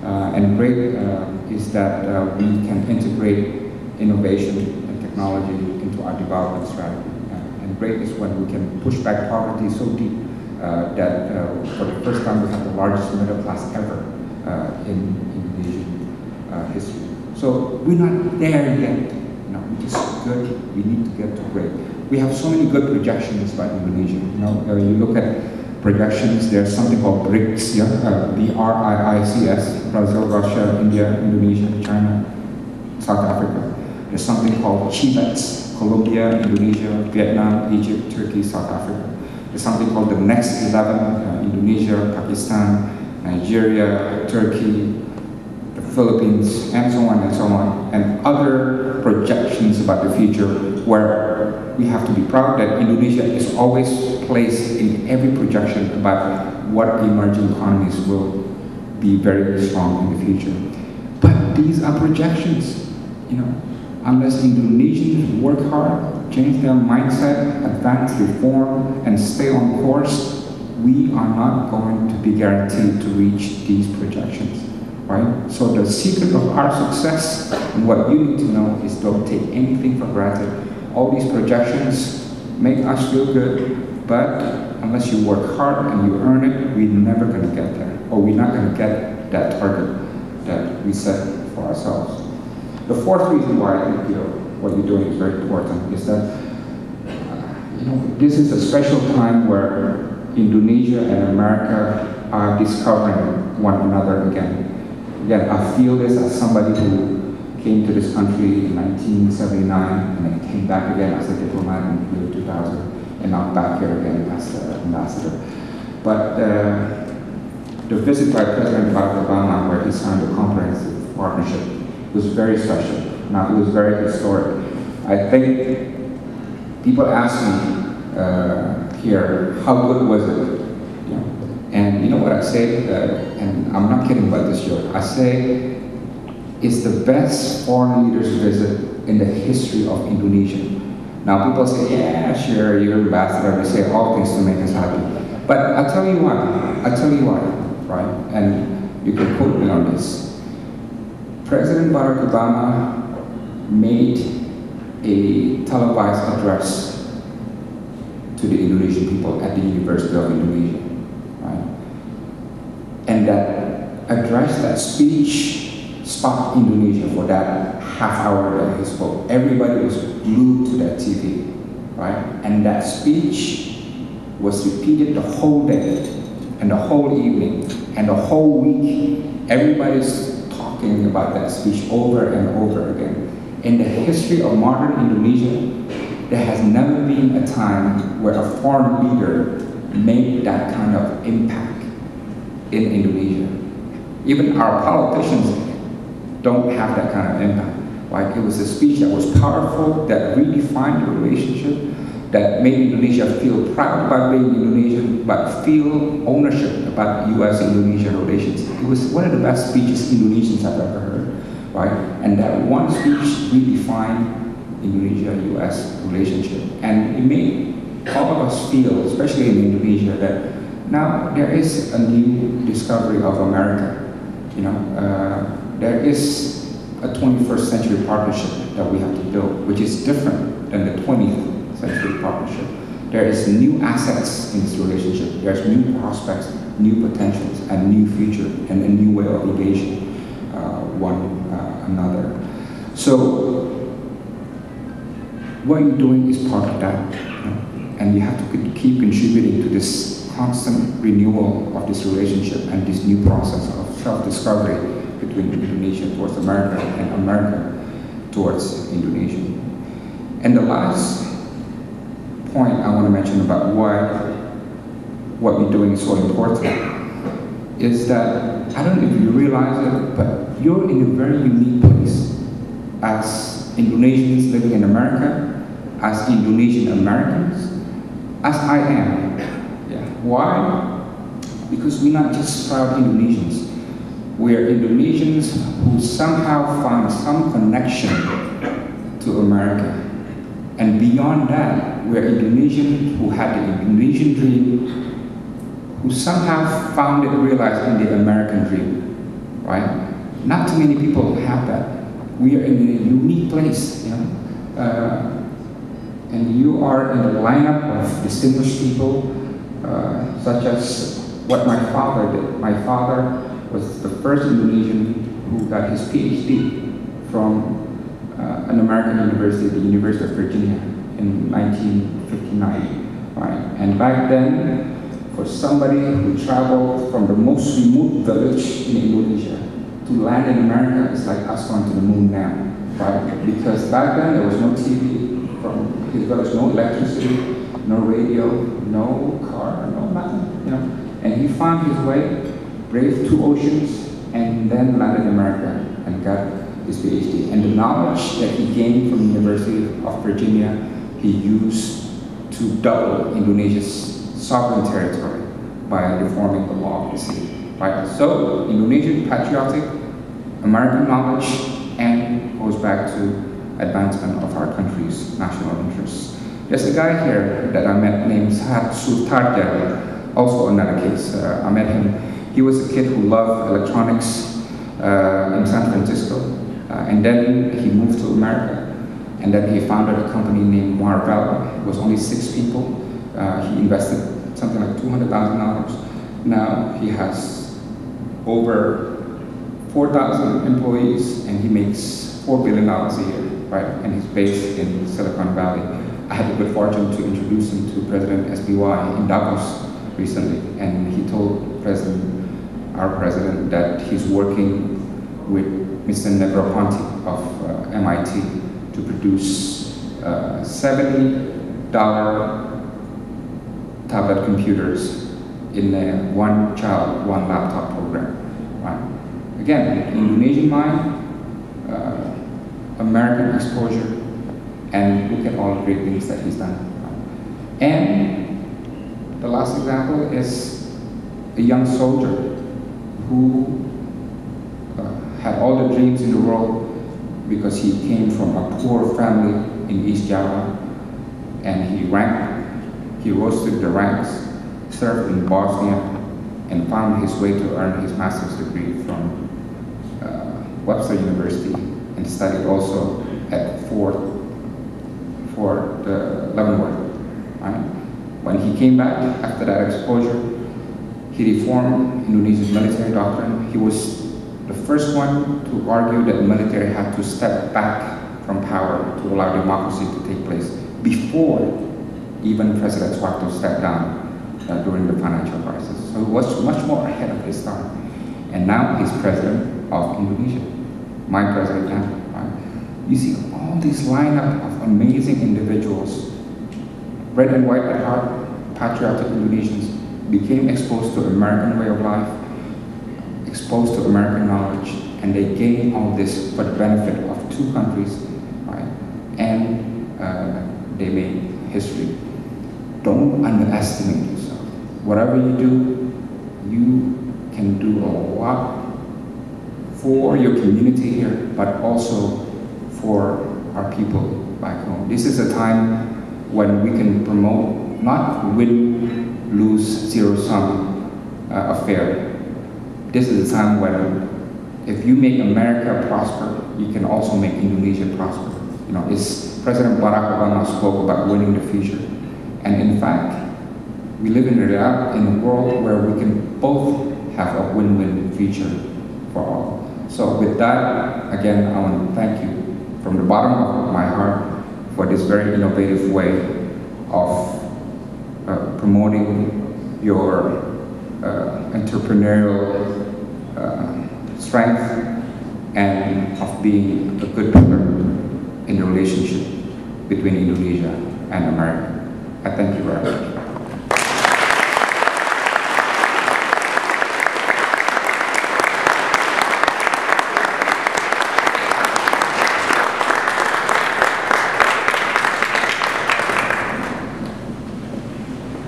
And great is that we can integrate innovation and technology into our development strategy. And great is when we can push back poverty so deep that for the first time we have the largest middle class ever in Indonesian history. So we're not there yet. No, we're just good. We need to get to great. We have so many good projections about Indonesia. You look at projections, there's something called BRICS, B-R-I-I-C-S, Brazil, Russia, India, Indonesia, China, South Africa. There's something called CHIBETS, Colombia, Indonesia, Vietnam, Egypt, Turkey, South Africa. There's something called the Next 11, Indonesia, Pakistan, Nigeria, Turkey, the Philippines, and so on, and other projections about the future where we have to be proud that Indonesia is always placed in every projection about what emerging economies will be very strong in the future. But these are projections, unless Indonesians work hard, change their mindset, advance reform, and stay on course, we are not going to be guaranteed to reach these projections, right? So the secret of our success, and what you need to know, is don't take anything for granted. All these projections make us feel good, but unless you work hard and you earn it, we're never going to get there, or we're not going to get that target that we set for ourselves. The fourth reason why I think what you're doing is very important is that this is a special time where Indonesia and America are discovering one another again. Again, I feel this as somebody who came to this country in 1979 and then came back again as a diplomat in the year 2000, and now back here again as an ambassador. But the visit by President Barack Obama, where he signed a comprehensive partnership, was very special. Now, it was very historic. I think people ask me here, how good was it? And you know what I say, and I'm not kidding about this joke, I say it's the best foreign leaders visit in the history of Indonesia. Now people say, yeah, sure, you're ambassador, we say all things to make us happy. But I'll tell you why, right? And you can quote me on this. President Barack Obama made a televised address to the Indonesian people at the University of Indonesia, right? And that address, that speech, sparked Indonesia for that half hour that he spoke. Everybody was glued to that TV, right? And that speech was repeated the whole day, and the whole evening, and the whole week. Everybody's talking about that speech over and over again. In the history of modern Indonesia, there has never been a time where a foreign leader made that kind of impact in Indonesia. Even our politicians don't have that kind of impact. Like, it was a speech that was powerful, that redefined the relationship, that made Indonesia feel proud about being Indonesian, but feel ownership about US-Indonesia relations. It was one of the best speeches Indonesians have ever heard, right? And that one speech redefined Indonesia-US relationship. And it made all of us feel, especially in Indonesia, that now there is a new discovery of America. There is a 21st century partnership that we have to build, which is different than the 20th century partnership. There is new assets in this relationship. There's new prospects, new potentials, and new future, and a new way of engaging one another. So what you're doing is part of that, and you have to keep contributing to this constant renewal of this relationship and this new process of self-discovery between Indonesia towards America and America towards Indonesia. And the last point I want to mention about why what you're doing is so important is that, I don't know if you realize it, but you're in a very unique place as Indonesians living in America, as Indonesian Americans, as I am. Yeah. Why? Because we're not just proud Indonesians. We're Indonesians who somehow found some connection to America. And beyond that, we're Indonesians who had the Indonesian dream, who somehow found it realized in the American dream, right? Not too many people have that. We are in a unique place, you know. And you are in the lineup of distinguished people, such as what my father did. My father was the first Indonesian who got his PhD from an American university, the University of Virginia, in 1959, right? And back then, for somebody who traveled from the most remote village in Indonesia to land in America, it's like us going to the moon now, right? Because back then there was no TV from his village, no electricity, no radio, no car, no nothing, you know. And he found his way, braved 2 oceans, and then landed in America and got his PhD. And the knowledge that he gained from the University of Virginia, he used to double Indonesia's sovereign territory by reforming the law of the sea. Right? So, Indonesian patriotic, American knowledge, and goes back to advancement of our country's national interests. There's a guy here that I met named Hadi Martono, also another case. I met him. He was a kid who loved electronics in San Francisco, and then he moved to America, and then he founded a company named Marvell. It was only 6 people. He invested something like $200,000. Now he has over 4,000 employees, and he makes $4 billion a year, right? And he's based in Silicon Valley. I had the good fortune to introduce him to President SBY in Davos recently, and he told our president, that he's working with Mr. Negroponte of MIT to produce $70 tablet computers in a one child, one laptop program. Right? Again, Indonesian mind, American exposure, and look at all the great things that he's done. Right? And the last example is a young soldier who had all the dreams in the world because he came from a poor family in East Java, and he rose to the ranks, served in Bosnia, and found his way to earn his master's degree from Webster University, and studied also at Fort Leavenworth. Right? When he came back after that exposure, he reformed Indonesia's military doctrine. He was the first one to argue that the military had to step back from power to allow democracy to take place before even President Suharto stepped down during the financial crisis. So he was much more ahead of his time. And now he's president of Indonesia, my president now. Right? You see all these lineup of amazing individuals, red and white at heart, patriotic Indonesians, became exposed to American way of life, exposed to American knowledge, and they gained all this for the benefit of 2 countries, right? And they made history. Don't underestimate yourself. Whatever you do, you can do a lot for your community here, but also for our people back home. This is a time when we can promote not win-lose zero-sum affair. This is a time when if you make America prosper, you can also make Indonesia prosper. You know, President Barack Obama spoke about winning the future. And in fact, we live in a world where we can both have a win-win future for all. So with that, again, I want to thank you from the bottom of my heart for this very innovative way of promoting your entrepreneurial strength and of being a good pillar in the relationship between Indonesia and America. I thank you very much.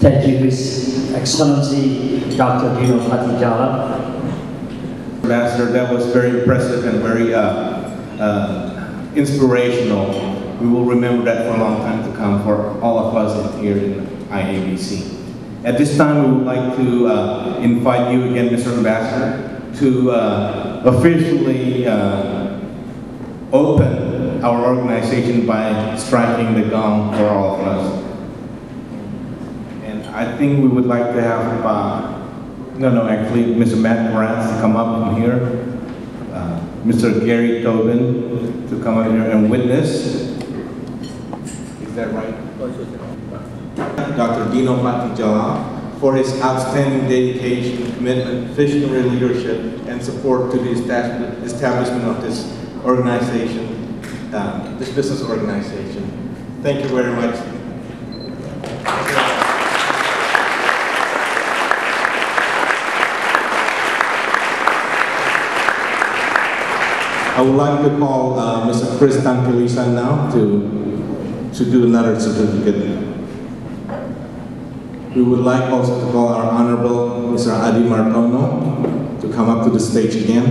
Thank you, His Excellency Dr. Dino Patti Djalal. Ambassador, that was very impressive and very inspirational. We will remember that for a long time to come for all of us here in IABC. At this time, we would like to invite you again, Mr. Ambassador, to officially open our organization by striking the gong for all of us. And I think we would like to have, actually, Mr. Matt Moraz to come up from here, Mr. Gary Tobin to come up here and witness. Is that right? Dr. Dino Patti Djalal for his outstanding dedication, commitment, visionary leadership, and support to the establishment of this organization, this business organization. Thank you very much. I would like to call Mr. Chris Tangkilisan now to do another certificate. We would like also to call our Honorable Mr. Hadi Martono to come up to the stage again.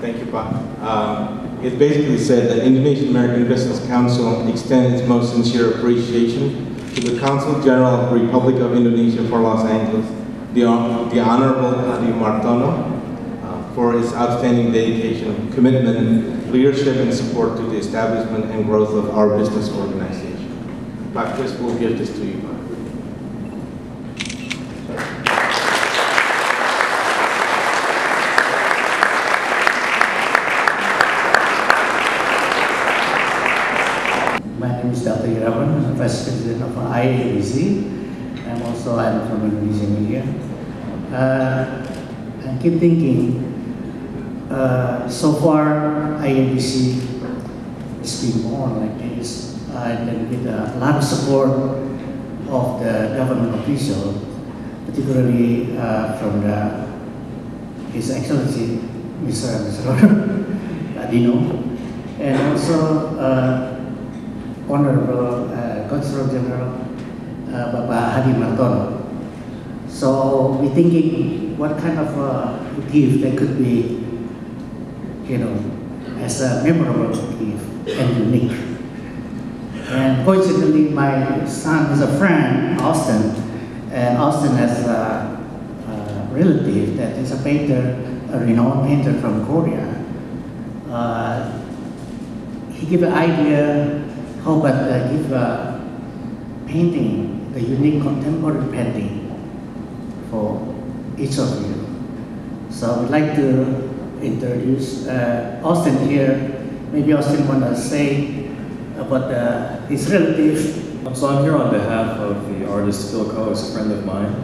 Thank you, Pa. It basically said that Indonesian American Business Council extends its most sincere appreciation to the Consul General of the Republic of Indonesia for Los Angeles, the Honorable Hadi Martono, for his outstanding dedication, commitment, leadership, and support to the establishment and growth of our business organization. Pak Chris will give this to you. My name is Dr. Irawan, I'm Vice President of IABC. I'm from Indonesia. I keep thinking, so far IABC has been born like this, and with a lot of support of the government official, particularly from His Excellency Mr. Ambassador Dino, and also Honorable Consul General Bapak Hadi Martono. So we're thinking what kind of gift that could be, as a memorable gift and unique. And fortunately, my son is a friend, Austin, and Austin has a relative that is a painter, a renowned painter from Korea. He gave an idea, how about give a painting, a unique contemporary painting for each of you. So I would like to introduce Austin here. Maybe Austin want to say about his relative. So I'm here on behalf of the artist Phil Coe, who's a friend of mine.